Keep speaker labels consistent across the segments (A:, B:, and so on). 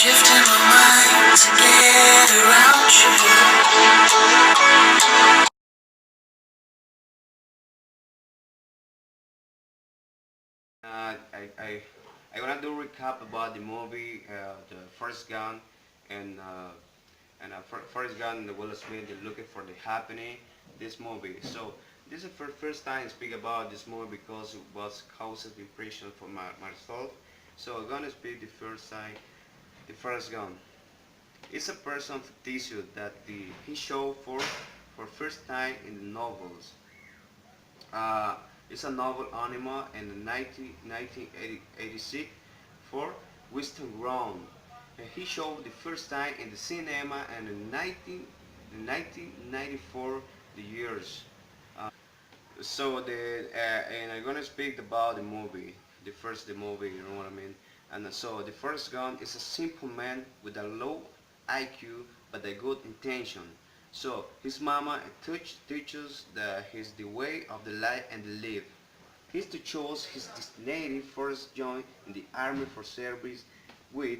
A: shifting my mind to get around you.
B: I wanna do recap about the movie, the First Gun, and Forrest Gump and Will Smith. They're looking for the happening. This movie. So this is the first time I speak about this movie because it was caused impression for myself. So I'm gonna speak the first time. The Forrest Gump. It's a person fictitious that he showed for first time in the novels. Uh, it's a novel Anima in 1986 for Winston Ground. He showed the first time in the cinema and in 1994 the years. So and I'm gonna speak about the movie, the movie, you know what I mean. And so the first gun is a simple man with a low IQ but a good intention. So his mama teaches his the way of the life and the live. He's to choose his destiny first join in the army for service with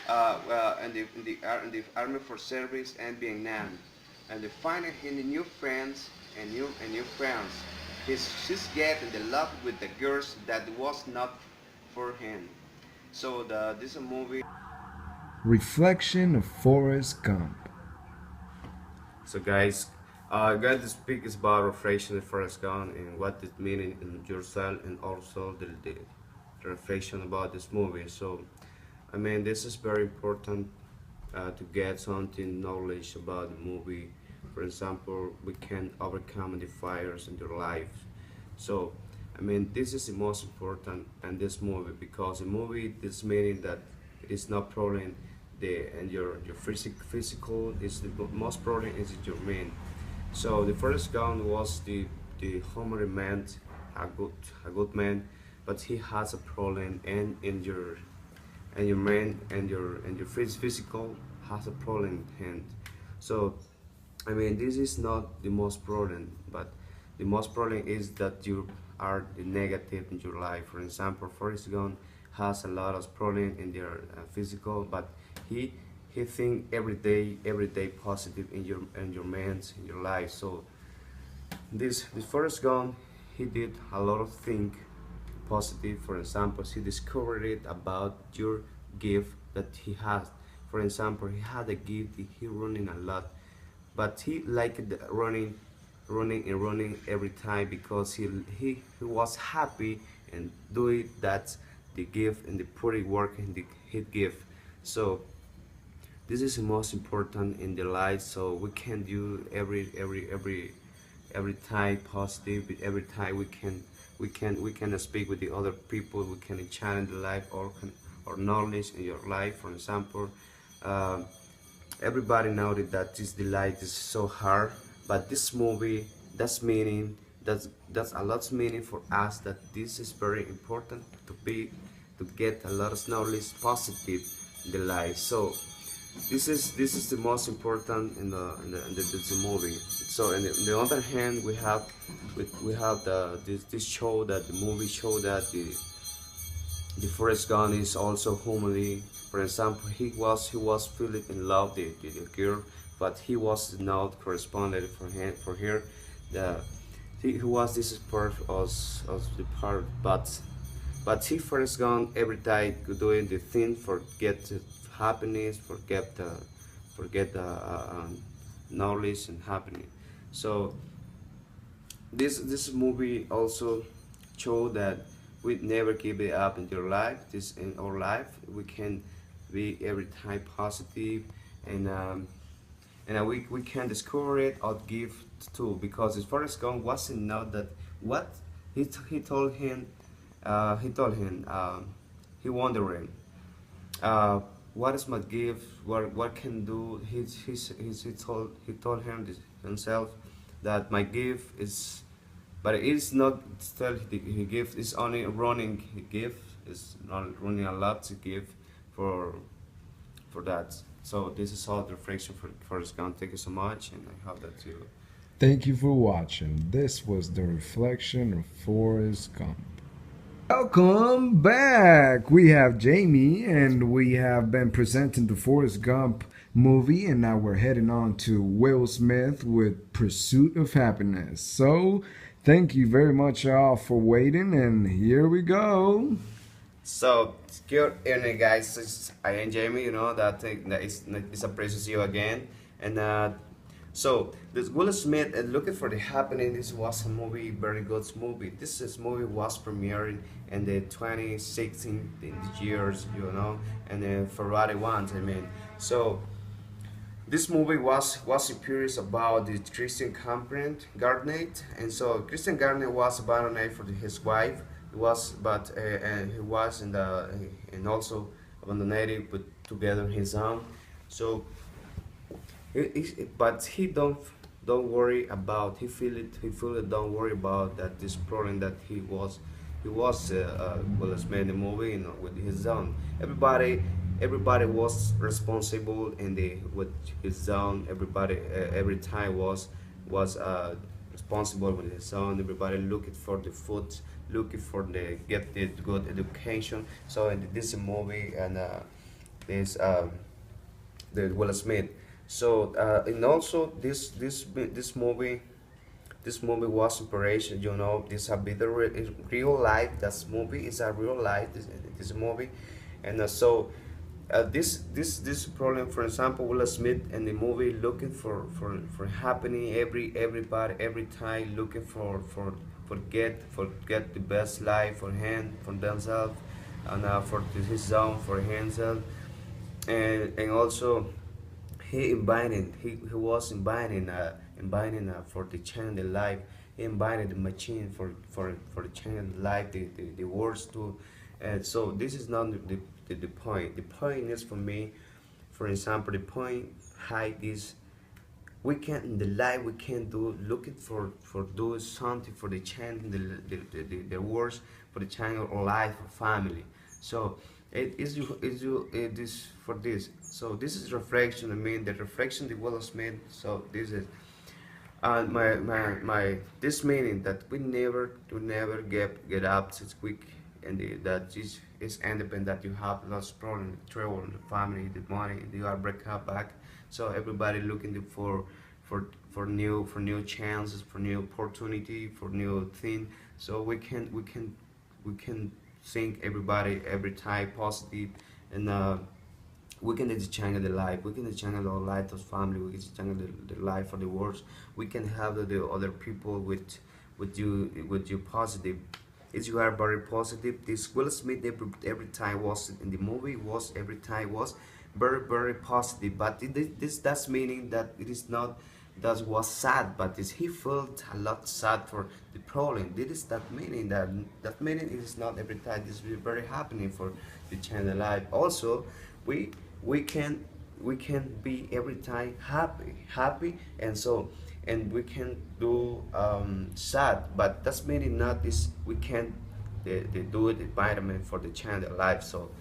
B: in the army for service and Vietnam, and finding his new friends and new friends. She's getting the love with the girls that was not for him. So this is a movie.
C: Reflection of Forrest Gump.
B: So guys, I got to speak is about reflection of Forrest Gump and what it meaning in yourself and also the reflection about this movie. So I mean this is very important to get something knowledge about the movie. For example, we can overcome the fires in your life. So I mean this is the most important in this movie because the movie this meaning that it is not problem and your physical is the most problem is your mind. So the first gun was the homely man, a good man, but he has a problem and your mind and your physical has a problem in hand. So I mean this is not the most problem, but the most problem is that you are the negative in your life. For example, Forrest Gump has a lot of problem in their physical, but he he think every day positive in your minds in your life. So this Forrest Gump, he did a lot of things positive. For example, he discovered it about your gift that he has. For example, he had a gift, he running a lot, but he liked running every time because he was happy and doing that the gift and the pretty work and the hit gift. So this is the most important in the life. So we can do every time positive. Every time we can speak with the other people. We can challenge the life or knowledge in your life. For example, uh, everybody knows that this the life is so hard, but this movie that's meaning that's a lot of meaning for us that this is very important to get a lot of knowledge positive in the life. So this is the most important in the movie. So on the other hand, we have this show that the movie show that the Forrest Gump is also homely. For example, he was feeling in love the girl, but he was not corresponded for her. The he was this part of the part, but he Forrest Gump every day doing the thing forget the happiness, forget the knowledge and happiness. So this movie also show that we never give it up in your life. This in our life we can be every time positive and we can discover it or give too because his Forrest Gump wasn't know that what he told him he wondering uh, what is my gift, what can do. He told him himself that my gift is, but it is not still the gift is only running. The gift is not running a lot to give for that. So this is all the reflection for this gun. Thank you so much, and I hope that you.
C: Thank you for watching. This was the reflection of Forrest Gump. Welcome back. We have Jamie, and we have been presenting the Forrest Gump movie, and now we're heading on to Will Smith with Pursuit of Happiness. So, thank you very much, all, for waiting, and here we go.
B: So good evening, guys. I am Jamie. You know that thing that it's a pleasure to see you again. And so this Will Smith looking for the happening. This was a movie, very good movie. This movie was premiering in the 2016 in the years, you know, and then Ferrari ones. I mean, so this movie was serious about the Christian Campbell Garnett, and so Christian Garnett was abandoned for his wife. He was, but and he was in the and also abandoned with together his own. So, but he don't worry about he feel it don't worry about that this problem that he was Will Smith in the movie, you know, with his own. Everybody was responsible in the with his own. Everybody every time was responsible with his own. Everybody looking for the food, looking for the get the good education. So in this movie and this the Will Smith. So and also this movie was inspiration. You know, this have been the real life. That movie is a real life. This movie, and so this problem. For example, Will Smith in the movie looking for happening everybody every time looking for get the best life for him for themselves and for his own for himself and also he was inviting for the change the life. He invited the machine for the change the life the words too. And so this is not the point. The point is for me, for example, the point high is we can in the life we can do looking for do something for the change the words for the change of life or family. So it is for this. So this is reflection. I mean the reflection the Will Smith. So this is my this meaning that we never get up since quick and that is independent that you have lots of problem trouble in the family the money you are break up back. So everybody looking for new chances for new opportunity for new thing. So we can think everybody every time positive and we can change the life. We can change our life as family. We can change the life of the world. We can help the other people with you positive. If you are very positive, this Will Smith every time was in the movie was every time was very positive. But this does meaning that it is not that was sad, but is he felt a lot sad for the problem. This is that meaning that meaning it is not every time. This is very happening for the channel life. Also, we we can we can be every time happy and so and we can do sad, but that's meaning not this we can they do it environment for the channel life. So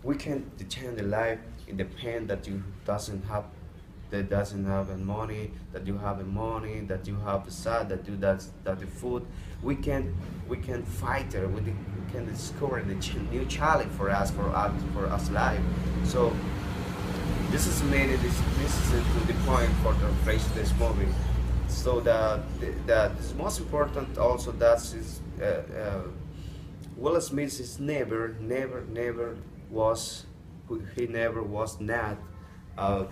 B: we can the channel life in the pain that you doesn't have the money that you have the money that you have the sad that the food we can fight it we can discover the new challenge for us life. So this is mainly this is the point for the phrase this movie. So that is most important also that is Will Smith is never was he never uh,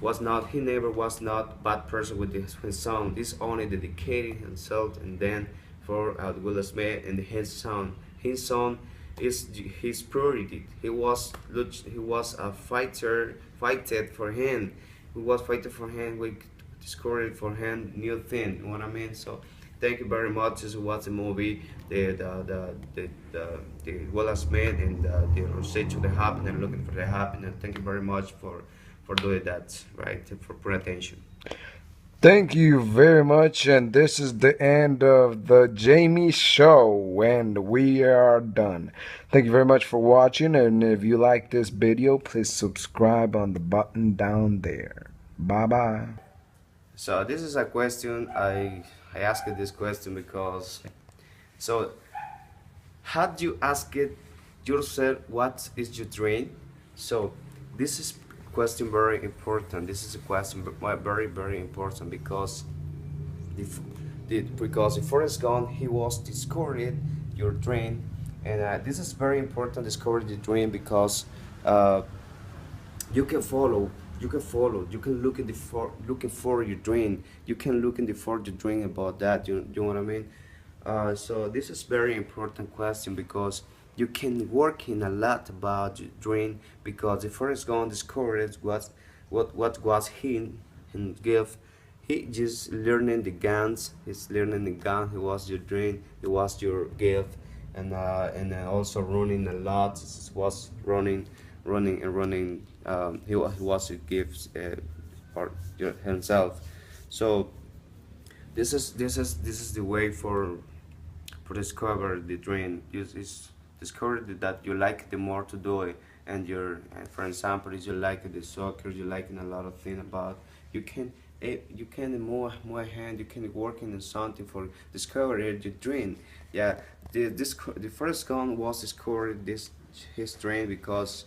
B: was not he never was not bad person with his son. This only dedicating himself and then for Will Smith and his son. His son is his priority. He was a fighted for him. He was fighting for him. We discovered for him new thing. You know what I mean? So thank you very much. This was the movie. The Will Smith and the research of the happiness, looking for the happiness. Thank you very much for doing that. Right? For putting attention.
C: Thank you very much, and this is the end of the Jamie Show, and we are done. Thank you very much for watching, and if you like this video, please subscribe on the button down there. Bye bye.
B: So this is a question I asked this question because so Had you asked yourself what is your dream? So this is question very important. This is a question very very important because the, because the Forrest Gump he was discovered your dream, and this is very important discover the dream because uh, you can follow you can look in the for looking for your dream, you can look in the for your dream about that, you know what I mean. So this is very important question because you can work in a lot about your dream because the first gun discovered what was in give. He just learning the guns, he's learning the gun, he was your dream, he was your gift, and also running a lot, was running and running. He was a gift for himself. So this is the way for discover the dream. You is discover that you like the more to do it, and for example, if you like the soccer, you like a lot of things about, you can you can more hand, you can working in something for discover your dream. Yeah, the first gun was discovered this his dream because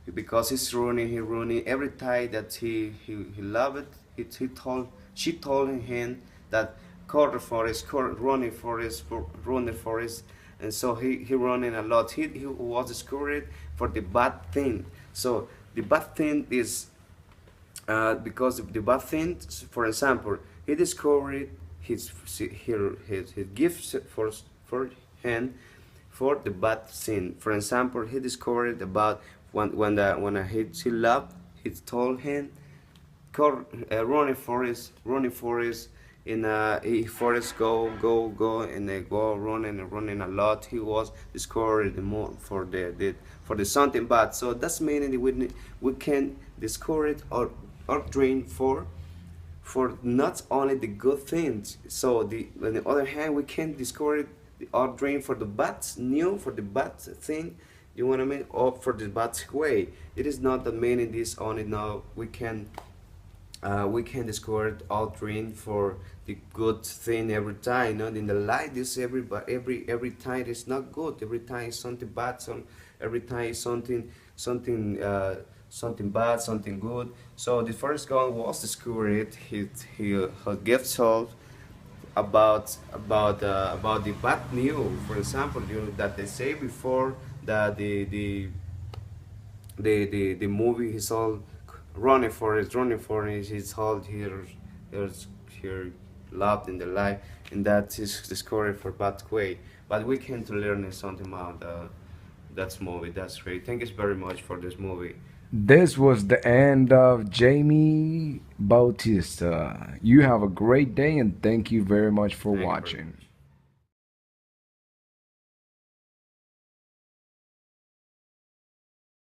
B: he running every time that he loved it. He told she told him that quarter forest running forest, and so he running a lot. He was discovered for the bad thing. So the bad thing is because the bad thing, for example, he discovered his gifts for him for the bad thing. For example, he discovered about when he loved, he told him running forest in forest go and they go running and running a lot. He was discovered the more for the something bad. So that's meaning we can discover it or train for not only the good things. So on the other hand, we can discover our dream for the bad new for the bad thing. You want to mean, or for the bad way. It is not the meaning this only now. We can discover our dream for the good thing every time. Not in the light. This every time is not good. Every time is something bad. Every time is something bad, something good. So the first gun was discovered. He gave told about the bad news. For example, that they say before that the movie is all running for it. He's all here loved in the life, and that is discovered for bad way. But we can to learn something about that movie. That's great. Thank you very much for this movie.
C: This was the end of Jamie Bautista. You have a great day and thank you very much for
B: Thank you very
C: watching.
B: much.